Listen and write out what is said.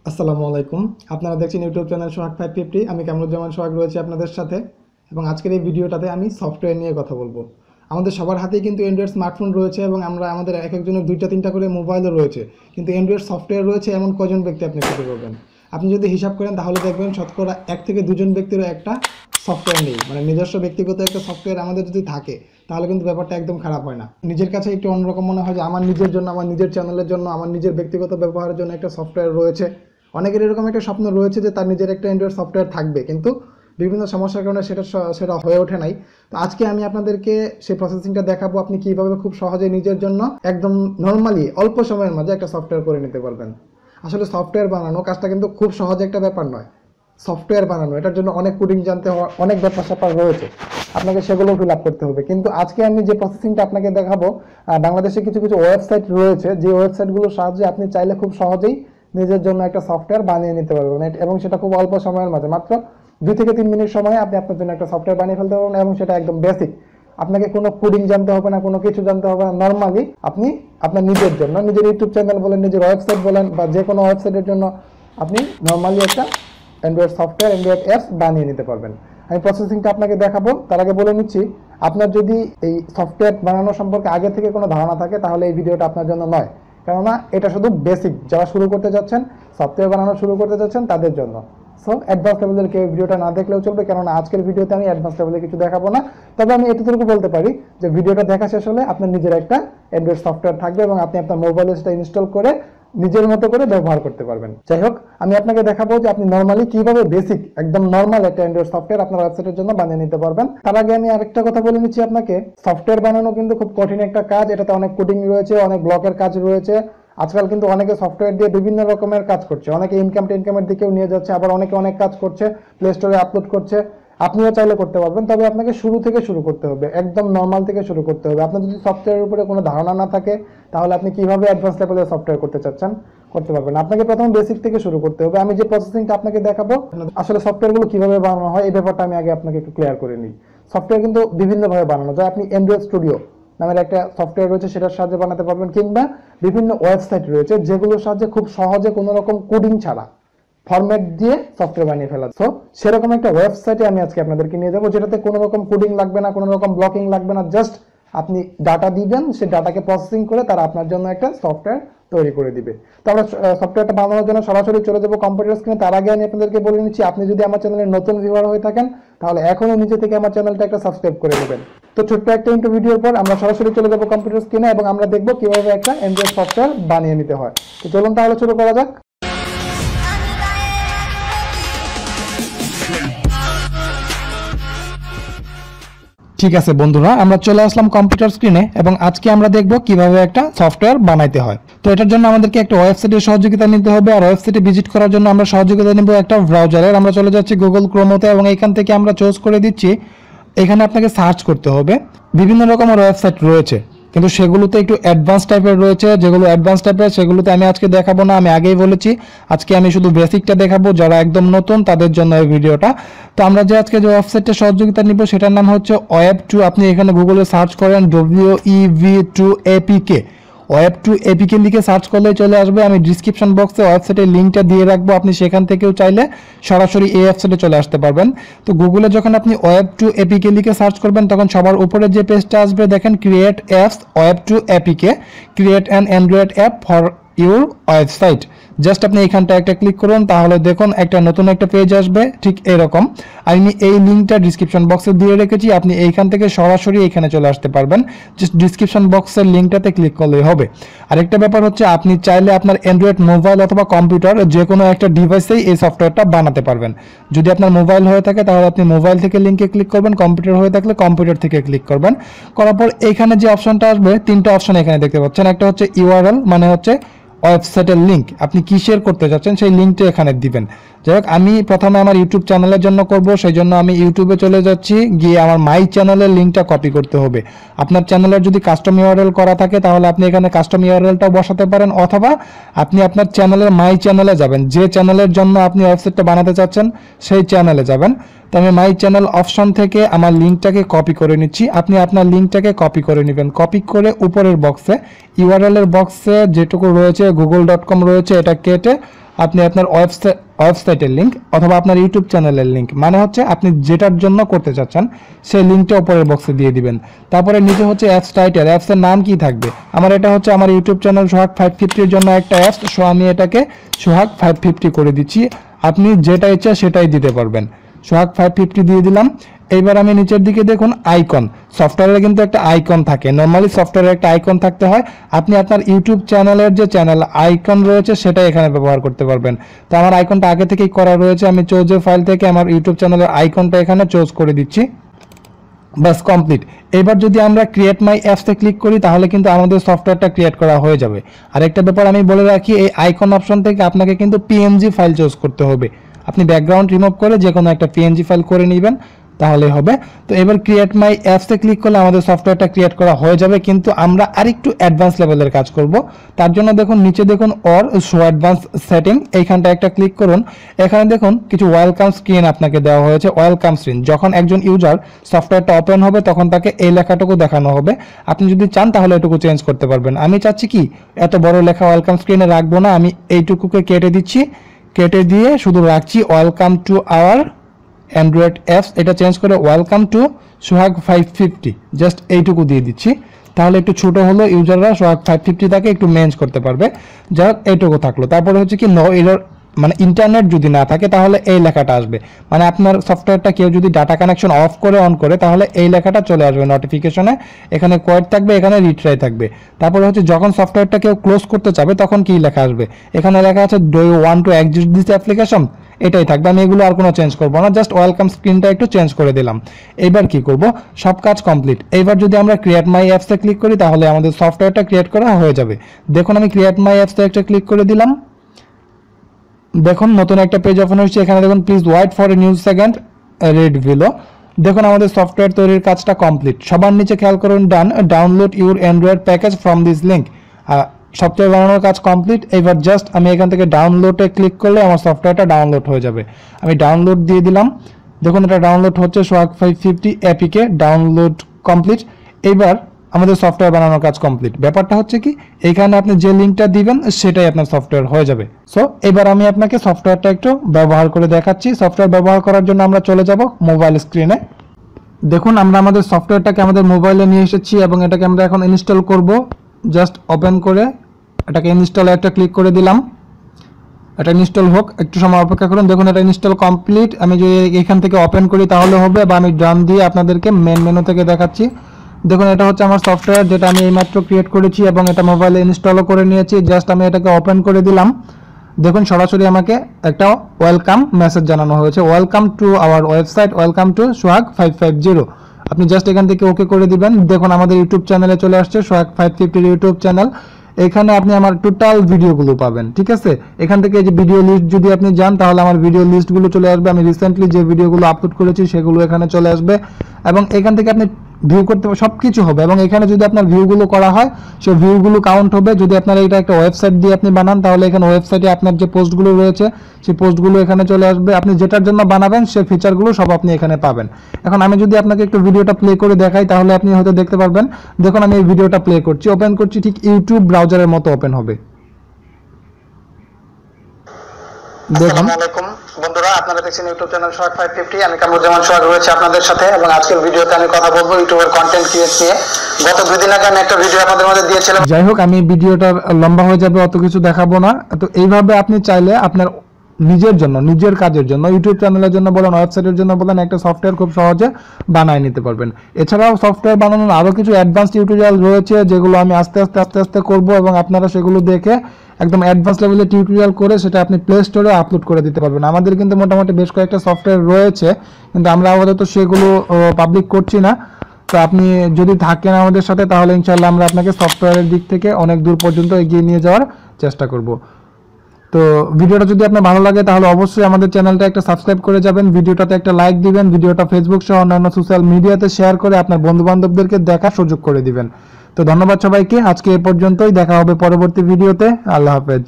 আসসালামু আলাইকুম। আপনারা দেখছেন ইউটিউব চ্যানেল সোহাগ 550। আমি কামরুজ্জামান সোহাগ রয়েছি আপনাদের সাথে, এবং আজকের এই ভিডিওটাতে আমি সফটওয়্যার নিয়ে কথা বলবো। আমাদের সবার হাতেই কিন্তু অ্যান্ড্রয়েড স্মার্টফোন রয়েছে, এবং আমাদের এক একজনের দুইটা তিনটা করে মোবাইলও রয়েছে, কিন্তু অ্যান্ড্রয়েড সফটওয়্যার রয়েছে এমন কজন ব্যক্তি আপনি খুঁজে পাবেন? আপনি যদি হিসাব করেন তাহলে দেখবেন শতকরা 1 থেকে 2 জন ব্যক্তিরও একটা সফটওয়্যার নেই, মানে নিজস্ব ব্যক্তিগত একটা সফটওয়্যার আমাদের যদি থাকে তাহলে কিন্তু ব্যাপারটা একদম খারাপ হয় না। নিজের কাছে একটু অন্যরকম মনে হয় যে আমার নিজের জন্য, আমার নিজের চ্যানেলের জন্য, আমার নিজের ব্যক্তিগত ব্যবহারের জন্য একটা সফটওয়্যার রয়েছে। অনেকের এরকম একটা স্বপ্ন রয়েছে যে তার নিজের একটা অ্যান্ড্রয়েড সফটওয়্যার থাকবে, কিন্তু বিভিন্ন সমস্যার কারণে সেটা হয়ে ওঠে নাই। তো আজকে আমি আপনাদেরকে সেই প্রসেসিংটা দেখাবো, আপনি কীভাবে খুব সহজে নিজের জন্য একদম নর্মালি অল্প সময়ের মাঝে একটা সফটওয়্যার করে নিতে পারবেন। আসলে সফটওয়্যার বানানো কাজটা কিন্তু খুব সহজ একটা ব্যাপার নয়। সফটওয়্যার বানানো এটার জন্য অনেক কোডিং জানতে হওয়া, অনেক ব্যাপার স্যাপার রয়েছে, আপনাকে সেগুলো ফিল আপ করতে হবে। কিন্তু আজকে আমি যে প্রসেসিংটা আপনাকে দেখাবো, বাংলাদেশে কিছু কিছু ওয়েবসাইট রয়েছে, যে ওয়েবসাইটগুলোর সাহায্যে আপনি চাইলে খুব সহজেই নিজের জন্য একটা সফটওয়্যার বানিয়ে নিতে পারবেন, এবং সেটা খুব অল্প সময়ের মাঝে, মাত্র 2 থেকে 3 মিনিট সময়ে আপনি আপনার জন্য একটা সফটওয়্যার বানিয়ে ফেলতে পারবেন, এবং সেটা একদম বেসিক। আপনাকে কোনো কোডিং জানতে হবে না, কোনো কিছু জানতে হবে না। নর্মালি আপনি আপনার নিজের জন্য, নিজের ইউটিউব চ্যানেল বলেন, নিজের ওয়েবসাইট বলেন, বা যে কোনো ওয়েবসাইটের জন্য আপনি নর্মালি একটা অ্যান্ড্রয়েড সফটওয়্যার, অ্যান্ড্রয়েড অ্যাপস বানিয়ে নিতে পারবেন। আমি প্রসেসিংটা আপনাকে দেখাবো, তার আগে বলে নিচ্ছি, আপনার যদি এই সফটওয়্যার বানানো সম্পর্কে আগে থেকে কোনো ধারণা থাকে তাহলে এই ভিডিওটা আপনার জন্য নয়, কেননা এটা শুধু বেসিক, যারা শুরু করতে যাচ্ছেন, সফটওয়্যার বানানো শুরু করতে যাচ্ছেন তাদের জন্য। সো অ্যাডভান্স লেভেলের কেউ ভিডিওটা না দেখলেও চলবে, কেননা আজকের ভিডিওতে আমি অ্যাডভান্স লেভেলে কিছু দেখাবো না। তবে আমি এতটুকু বলতে পারি যে ভিডিওটা দেখা শেষ হলে আপনার নিজের একটা অ্যান্ড্রয়েড সফটওয়্যার থাকবে, এবং আপনি আপনার মোবাইলে সেটা ইনস্টল করে নিজের মতো করে ব্যবহার করতে পারবেন। যাই হোক, আমি আপনাকে দেখাবো যে আপনি নর্মালি কিভাবে বেসিক, একদম নর্মাল একটা অ্যান্ড্রয়েড সফটওয়্যার আপনার ওয়েবসাইটের জন্য বানিয়ে নিতে পারবেন। তার আগে আমি আরেকটা কথা বলে নিচ্ছি আপনাকে, সফটওয়্যার বানানো কিন্তু খুব কঠিন একটা কাজ। এটাতে অনেক কোডিং রয়েছে, অনেক ব্লকের কাজ রয়েছে। আজকাল কিন্তু অনেকে সফটওয়্যার দিয়ে বিভিন্ন রকমের কাজ করছে, অনেকে ইনকামের দিকেও নিয়ে যাচ্ছে, আবার অনেকে অনেক কাজ করছে, প্লে স্টোরে আপলোড করছে। আপনিও চাইলে করতে পারবেন, তবে আপনাকে শুরু থেকে শুরু করতে হবে, একদম নর্মাল থেকে শুরু করতে হবে। আপনার যদি সফটওয়্যারের উপরে কোনো ধারণা না থাকে তাহলে আপনি কিভাবে অ্যাডভান্স লেভেলের সফটওয়্যার করতে চাচ্ছেন, করতে পারবেন। আপনাকে প্রথমে বেসিক থেকে শুরু করতে হবে। আমি যে প্রসেসিংটা আপনাকে দেখাবো, আসলে সফটওয়্যারগুলো কিভাবে বানানো হয় এই ব্যাপারটা আমি আগে আপনাকে একটু ক্লিয়ার করে নিই। সফটওয়্যার কিন্তু বিভিন্নভাবে বানানো যায়। আপনি অ্যান্ড্রয়েড স্টুডিও নামের একটা সফটওয়্যার রয়েছে, সেটার সাহায্যে বানাতে পারবেন, কিংবা বিভিন্ন ওয়েবসাইট রয়েছে যেগুলোর সাহায্যে খুব সহজে কোনো রকম কোডিং ছাড়া ফরম্যাট দিয়ে সফটওয়্যার বানিয়ে ফেলা। তো সেরকম একটা ওয়েবসাইটে আমি আজকে আপনাদেরকে নিয়ে যাবো, যেটাতে কোনো রকম কোডিং লাগবে না, কোনো রকম ব্লকিং লাগবে না। জাস্ট আপনি ডাটা দিবেন, সেই ডাটাকে প্রসেসিং করে তারা আপনার জন্য একটা সফটওয়্যার তৈরি করে দিবে। তো আমরা সফটওয়্যারটা বানানোর জন্য সরাসরি চলে যাবো কম্পিউটার স্ক্রিনে। তার আগে আমি আপনাদেরকে বলে নিচ্ছি, আপনি যদি আমার চ্যানেলের নতুন ভিউয়ার হয়ে থাকেন তাহলে এখনই নিজে থেকে আমার চ্যানেলটা একটা সাবস্ক্রাইব করে নেবেন। তো ছোট্ট একটা ইন্ট্রো ভিডিওর পর আমরা সরাসরি চলে যাবো কম্পিউটার স্ক্রিনে, এবং আমরা দেখবো কিভাবে একটা অ্যান্ড্রয়েড সফটওয়্যার বানিয়ে নিতে হয়। তো চলুন তাহলে শুরু করা যাক। ঠিক আছে বন্ধুরা, আমরা চলে আসলাম কম্পিউটার স্ক্রিনে, এবং আজকে আমরা দেখব কিভাবে একটা সফটওয়্যার বানাইতে হয়। তো এটার জন্য আমাদেরকে একটা ওয়েবসাইটের সহযোগিতা নিতে হবে, আর ওয়েবসাইটে ভিজিট করার জন্য আমরা সহযোগিতা নিব একটা ব্রাউজারের। আমরা চলে যাচ্ছি গুগল ক্রোমোতে, এবং এখান থেকে আমরা চুজ করে দিচ্ছি, এখানে আপনাকে সার্চ করতে হবে। বিভিন্ন রকমের ওয়েবসাইট রয়েছে, কিন্তু সেগুলোতে একটু অ্যাডভান্স টাইপের রয়েছে। যেগুলো অ্যাডভান্স টাইপের সেগুলোতে আমি আজকে দেখাবো না, আমি আগেই বলেছি আজকে আমি শুধু বেসিকটা দেখাবো। যারা একদম নতুন তাদের জন্য এই ভিডিওটা। তো আমরা যে আজকে যে ওয়েবসাইটটা সহযোগিতা নিব সেটার নাম হচ্ছে ওয়েব2। আপনি এখানে গুগলে সার্চ করেন WEV2APK, ওয়েব2APK লিখে সার্চ করলেই চলে আসবে। আমি ডিসক্রিপশন বক্সে ওয়েবসাইটের লিঙ্কটা দিয়ে রাখবো, আপনি সেখান থেকেও চাইলে সরাসরি এই ওয়েবসাইটে চলে আসতে পারবেন। তো গুগলে যখন আপনি ওয়েব2APK লিখে সার্চ করবেন, তখন সবার উপরে যে পেজটা আসবে দেখেন, ক্রিয়েট অ্যাপস ওয়েব2APK, create an android app for your website. Just আপনি এখানটা একটা ক্লিক করুন, তাহলে দেখুন একটা নতুন একটা পেজ আসবে ঠিক এরকম। আমি এই লিঙ্কটা ডিসক্রিপশন বক্সে দিয়ে রেখেছি, আপনি এইখান থেকে সরাসরি এখানে চলে আসতে পারবেন। জাস্ট ডিসক্রিপশন বক্সের লিঙ্কটাতে ক্লিক করলেই হবে। আরেকটা ব্যাপার হচ্ছে, আপনি চাইলে আপনার অ্যান্ড্রয়েড মোবাইল অথবা কম্পিউটার যে কোনো একটা ডিভাইসেই এই সফটওয়্যারটা বানাতে পারবেন। যদি আপনার মোবাইল হয়ে থাকে তাহলে আপনি মোবাইল থেকে লিঙ্কে ক্লিক করবেন, কম্পিউটার হয়ে থাকলে কম্পিউটার থেকে ক্লিক করবেন। করার পর এখানে যে অপশনটা আসবে, তিনটা অপশন এখানে দেখতে পাচ্ছেন। একটা হচ্ছে ইউআরএল, মানে হচ্ছে ওয়েবসাইটের লিঙ্ক, আপনি কি শেয়ার করতে চাচ্ছেন সেই লিঙ্কটা এখানে দিবেন। যাই হোক, আমি প্রথমে আমার ইউটিউব চ্যানেলের জন্য করব, সেই জন্য আমি ইউটিউবে চলে যাচ্ছি, গিয়ে আমার মাই চ্যানেলের লিঙ্কটা কপি করতে হবে। আপনার চ্যানেলের যদি কাস্টম ইউআরএল করা থাকে তাহলে আপনি এখানে কাস্টম ইউআরএলটাও বসাতে পারেন, অথবা আপনি আপনার চ্যানেলের মাই চ্যানেলে যাবেন, যে চ্যানেলের জন্য আপনি ওয়েবসাইটটা বানাতে চাচ্ছেন সেই চ্যানেলে যাবেন। তো আমি মাই চ্যানেল অপশন থেকে আমার লিঙ্কটাকে কপি করে নিচ্ছি। আপনি আপনার লিঙ্কটাকে কপি করে নেবেন, কপি করে উপরের বক্সে ইউআরএল এর বক্সে যেটুকু রয়েছে google.com রয়েছে, এটা কেটে আপনি আপনার ওয়েবসাইটের লিঙ্ক অথবা আপনার ইউটিউব চ্যানেলের লিঙ্ক, মানে হচ্ছে আপনি যেটার জন্য করতে চাচ্ছেন সেই লিঙ্কটা উপরের বক্সে দিয়ে দিবেন। তারপরে নিচে হচ্ছে অ্যাপস টাইটেল, অ্যাপসের নাম কি থাকবে। আমার এটা হচ্ছে আমার ইউটিউব চ্যানেল সোহাগ 550 এর জন্য একটা অ্যাপস, সো আমি এটাকে সোহাগ 550 করে দিচ্ছি। আপনি যেটা ইচ্ছা সেটাই দিতে পারবেন। সোহাগ 550 দিয়ে দিলাম। এইবার আমি নিচের দিকে দেখুন আইকন, সফটওয়্যারে কিন্তু একটা আইকন থাকে, নর্মালি সফটওয়্যারে একটা আইকন থাকতে হয়। আপনি আপনার ইউটিউব চ্যানেলের যে চ্যানেল আইকন রয়েছে সেটা এখানে ব্যবহার করতে পারবেন। তো আমার আইকনটা আগে থেকেই করা রয়েছে, আমি চুজের ফাইল থেকে আমার ইউটিউব চ্যানেলের আইকনটা এখানে চুজ করে দিচ্ছি। বাস কমপ্লিট। এবার যদি আমরা ক্রিয়েট মাই অ্যাপসে ক্লিক করি তাহলে কিন্তু আমাদের সফটওয়্যারটা ক্রিয়েট করা হয়ে যাবে। আর একটা ব্যাপার আমি বলে রাখি, এই আইকন অপশন থেকে আপনাকে কিন্তু পিএনজি ফাইল চুজ করতে হবে। আপনি ব্যাকগ্রাউন্ড রিমুভ করে যে কোনো একটা পিএনজি ফাইল করে নেবেন, তাহলে হবে। তো এবার ক্রিয়েট মাই অ্যাপসে ক্লিক করলে আমাদের সফটওয়্যারটা ক্রিয়েট করা হয়ে যাবে, কিন্তু আমরা আরেকটু অ্যাডভান্স লেভেলের কাজ করব। তার জন্য দেখুন নিচে দেখুন অর শো অ্যাডভান্স সেটিং, এইখানটা একটা ক্লিক করুন। এখানে দেখুন কিছু ওয়েলকাম স্ক্রিন আপনাকে দেওয়া হয়েছে। ওয়েলকাম স্ক্রিন যখন একজন ইউজার সফটওয়্যারটা ওপেন হবে তখন তাকে এই লেখাটুকু দেখানো হবে। আপনি যদি চান তাহলে এটুকু চেঞ্জ করতে পারবেন। আমি চাচ্ছি কি এত বড় লেখা ওয়েলকাম স্ক্রিনে রাখবো না, আমি এইটুকুকে কেটে দিচ্ছি। কেটে দিয়ে শুধু রাখছি welcome to hour Android apps, এটা চেঞ্জ করে ওয়েলকাম টু সোহাগ 550 জাস্ট এইটুকু দিয়ে দিচ্ছি। তাহলে একটু ছোট হলো, ইউজাররা সোহাগ 550 তাকে একটু ম্যানেজ করতে পারবে। যাক এইটুকু থাকলো। তারপরে হচ্ছে কি নো এরর, মানে ইন্টারনেট যদি না থাকে তাহলে এই লেখাটা আসবে। মানে আপনার সফটওয়্যারটা কেউ যদি ডাটা কানেকশন অফ করে অন করে তাহলে এই লেখাটা চলে আসবে নোটিফিকেশনে। এখানে কোয়েট থাকবে, এখানে রিট্রাই থাকবে। তারপরে হচ্ছে যখন সফটওয়্যারটা কেউ ক্লোজ করতে চাবে তখন কি লেখা আসবে, এখানে লেখা আছে do you want to exit this application, এটাই থাকবে। আমি এগুলো আর কোনো চেঞ্জ করবো না, জাস্ট ওয়েলকাম স্ক্রিনটা একটু চেঞ্জ করে দিলাম। এইবার কি করব, সব কাজ কমপ্লিট। এইবার যদি আমরা ক্রিয়েট মাই অ্যাপসে ক্লিক করি তাহলে আমাদের সফটওয়্যারটা ক্রিয়েট করা হয়ে যাবে। দেখুন আমি ক্রিয়েট মাই অ্যাপসে একটা ক্লিক করে দিলাম। দেখুন নতুন একটা পেজ ওপেন হচ্ছে। এখানে দেখুন please wait for a new second রেড ভিলো। দেখুন আমাদের সফটওয়্যার তৈরির কাজটা কমপ্লিট। সবার নিচে খেয়াল করুন done, download your android package from this link. Software বানানোর কাজ কমপ্লিট। এবার জাস্ট আমি এখান থেকে ডাউনলোডে ক্লিক করলে আমার সফটওয়্যারটা ডাউনলোড হয়ে যাবে। আমি ডাউনলোড দিয়ে দিলাম। দেখুন এটা ডাউনলোড হচ্ছে, সোহাগ 550 অ্যাপিকে ডাউনলোড কমপ্লিট। এইবার আমাদের সফটওয়্যার বানানোর কাজ কমপ্লিট। ব্যাপারটা হচ্ছে কি এখানে আপনি যে লিঙ্কটা দিবেন সেটাই আপনার সফটওয়্যার হয়ে যাবে। সো এবার আমি আপনাকে সফটওয়্যারটা একটু ব্যবহার করে দেখাচ্ছি। সফটওয়্যার ব্যবহার করার জন্য আমরা চলে যাব মোবাইল স্ক্রিনে। দেখুন আমরা আমাদের সফটওয়্যারটাকে আমাদের মোবাইলে নিয়ে এসেছি এবং এটাকে আমরা এখন ইনস্টল করব। জাস্ট ওপেন করে এটাকে ইনস্টলে একটা ক্লিক করে দিলাম। এটা ইনস্টল হোক, একটু সময় অপেক্ষা করুন। দেখুন এটা ইনস্টল কমপ্লিট। আমি যদি এখান থেকে ওপেন করি তাহলে হবে, বা আমি ডান দিয়ে আপনাদেরকে মেন মেনু থেকে দেখাচ্ছি। দেখুন এটা হচ্ছে আমার সফটওয়্যার যেটা আমি এইমাত্র ক্রিয়েট করেছি এবং এটা মোবাইলে ইনস্টলও করে নিয়েছি। জাস্ট আমি এটাকে ওপেন করে দিলাম। দেখুন সরাসরি আমাকে একটা ওয়েলকাম মেসেজ জানানো হয়েছে, welcome to our website, welcome to Sohag 550। আপনি জাস্ট এখান থেকে ওকে করে দিবেন। দেখুন আমাদের ইউটিউব চ্যানেলে চলে আসছে, সোহাগ 550 ইউটিউব চ্যানেল। এখানে আপনি আমার টোটাল ভিডিওগুলো পাবেন, ঠিক আছে। এখান থেকে যে ভিডিও লিস্ট যদি আপনি যান তাহলে আমার ভিডিও লিস্টগুলো চলে আসবে। আমি রিসেন্টলি যে ভিডিওগুলো আপলোড করেছি সেগুলো এখানে চলে আসবে এবং এখান থেকে আপনি ভিউ করতে সব কিছু হবে। এবং এখানে যদি আপনার ভিউগুলো করা হয় সেই ভিউগুলো কাউন্ট হবে। যদি আপনার এটা একটা ওয়েবসাইট দিয়ে আপনি বানান তাহলে এখানে ওয়েবসাইটে আপনার যে পোস্টগুলো রয়েছে সেই পোস্টগুলো এখানে চলে আসবে। আপনি যেটার জন্য বানাবেন সেই ফিচারগুলো সব আপনি এখানে পাবেন। এখন আমি যদি আপনাকে একটু ভিডিওটা প্লে করে দেখাই তাহলে আপনি হয়তো দেখতে পারবেন। দেখুন আমি এই ভিডিওটা প্লে করছি, ওপেন করছি, ঠিক ইউটিউব ব্রাউজারের মতো ওপেন হবে। আসসালামু আলাইকুম বন্ধুরা, আপনারা দেখছেন ইউটিউব চ্যানেল সোহাগ 550। আমি কামরুজ্জামান সোহাগ রয়েছে আপনাদের সাথে এবং আজকের ভিডিওতে আমি কথা বলবো ইউটিউবের কন্টেন্ট ক্রিয়েট নিয়ে। গত 2 দিন আগে আমি একটা ভিডিও আপনাদের মধ্যে দিয়েছিলাম। যাই হোক আমি ভিডিওটা লম্বা হয়ে যাবে, অত কিছু দেখাবো না। তো এইভাবে আপনি চাইলে আপনার নিজের জন্য, নিজের কাজের জন্য, ইউটিউব চ্যানেলের জন্য বলেন, ওয়েবসাইটের জন্য বলেন, একটা সফটওয়্যার খুব সহজে বানায় নিতে পারবেন। এছাড়াও সফটওয়্যার বানানোর আরও কিছু অ্যাডভান্স টিউটোরিয়াল রয়েছে যেগুলো আমি আস্তে আস্তে করব এবং আপনারা সেগুলো দেখে একদম অ্যাডভান্স লেভেলের টিউটোরিয়াল করে সেটা আপনি প্লে স্টোরে আপলোড করে দিতে পারবেন। আমাদের কিন্তু মোটামুটি বেশ কয়েকটা সফটওয়্যার রয়েছে, কিন্তু আমরা আপাতত সেগুলো পাবলিক করছি না। তো আপনি যদি থাকেন আমাদের সাথে তাহলে ইনশাআল্লাহ আমরা আপনাকে সফটওয়্যারের দিক থেকে অনেক দূর পর্যন্ত এগিয়ে নিয়ে যাওয়ার চেষ্টা করব। তো ভিডিওটা যদি আপনার ভালো লাগে তাহলে অবশ্যই আমাদের চ্যানেলটা একটা সাবস্ক্রাইব করে যাবেন, ভিডিওটাতে একটা লাইক দিবেন, ভিডিওটা ফেসবুক সহ অন্যান্য সোশ্যাল মিডিয়াতে শেয়ার করে আপনার বন্ধু বান্ধবদেরকে দেখার সুযোগ করে দিবেন। তো ধন্যবাদ সবাইকে, আজকে এ পর্যন্তই, দেখা হবে পরবর্তী ভিডিওতে। আল্লাহ হাফেজ।